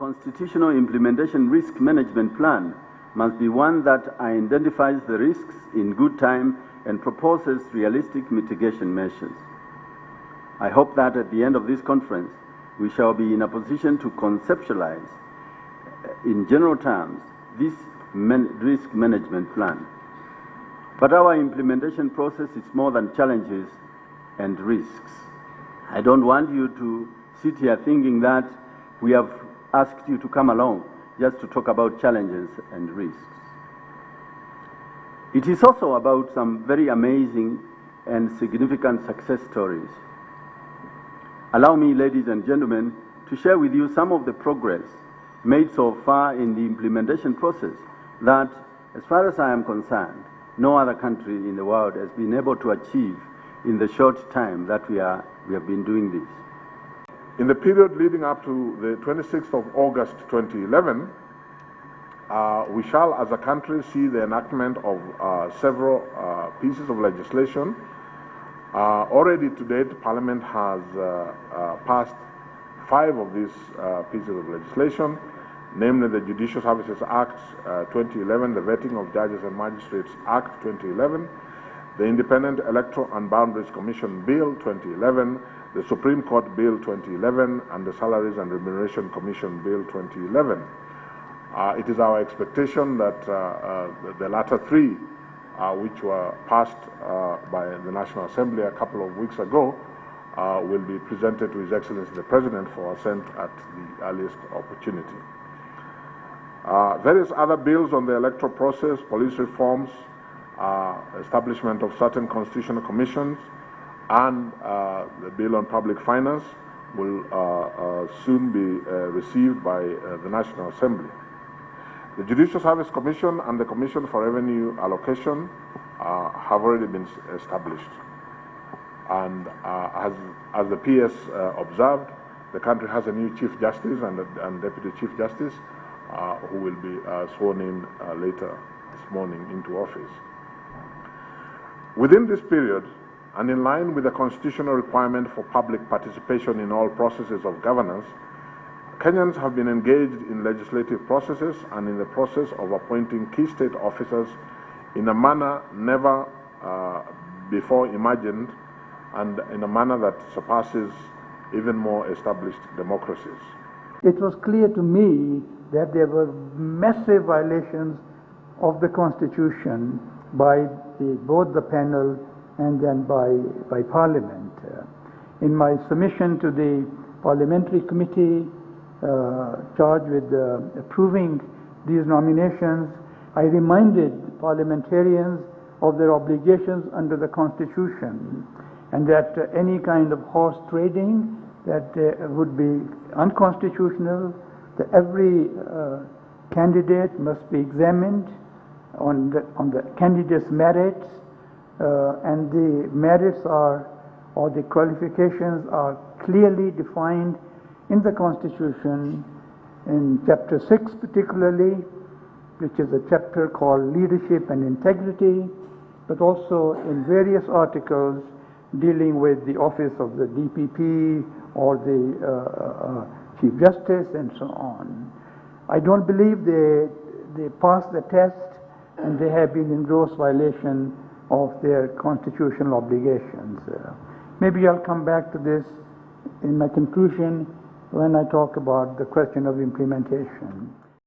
constitutional implementation risk management plan must be one that identifies the risks in good time and proposes realistic mitigation measures. I hope that at the end of this conference, we shall be in a position to conceptualize, in general terms, this risk management plan. But our implementation process is more than challenges and risks. I don't want you to sit here thinking that we have asked you to come along just to talk about challenges and risks. It is also about some very amazing and significant success stories. Allow me, ladies and gentlemen, to share with you some of the progress made so far in the implementation process that, as far as I am concerned, no other country in the world has been able to achieve in the short time that we have been doing this. In the period leading up to the 26th of August 2011, we shall as a country see the enactment of several pieces of legislation. Already to date, Parliament has passed 5 of these pieces of legislation, namely the Judicial Services Act 2011, the Vetting of Judges and Magistrates Act 2011, the Independent Electoral and Boundaries Commission Bill 2011, the Supreme Court Bill 2011, and the Salaries and Remuneration Commission Bill 2011. It is our expectation that the latter 3, which were passed by the National Assembly a couple of weeks ago, will be presented to His Excellency the President for assent at the earliest opportunity. Various other bills on the electoral process, police reforms, establishment of certain constitutional commissions, and the bill on public finance will soon be received by the National Assembly. The Judicial Service Commission and the Commission for Revenue Allocation have already been established. And as the PS observed, the country has a new Chief Justice and Deputy Chief Justice who will be sworn in later this morning into office. Within this period, and in line with the constitutional requirement for public participation in all processes of governance, Kenyans have been engaged in legislative processes and in the process of appointing key state officers in a manner never before imagined and in a manner that surpasses even more established democracies. It was clear to me that there were massive violations of the Constitution by both the panel and then by Parliament. In my submission to the Parliamentary Committee charged with approving these nominations, I reminded parliamentarians of their obligations under the Constitution, and that any kind of horse trading that would be unconstitutional, that every candidate must be examined on the candidate's merits, and the merits or the qualifications are clearly defined in the Constitution, in Chapter 6 particularly, which is a chapter called Leadership and Integrity, but also in various articles dealing with the office of the DPP or the Chief Justice and so on. I don't believe they passed the test and they have been in gross violation of their constitutional obligations. Maybe I'll come back to this in my conclusion when I talk about the question of implementation.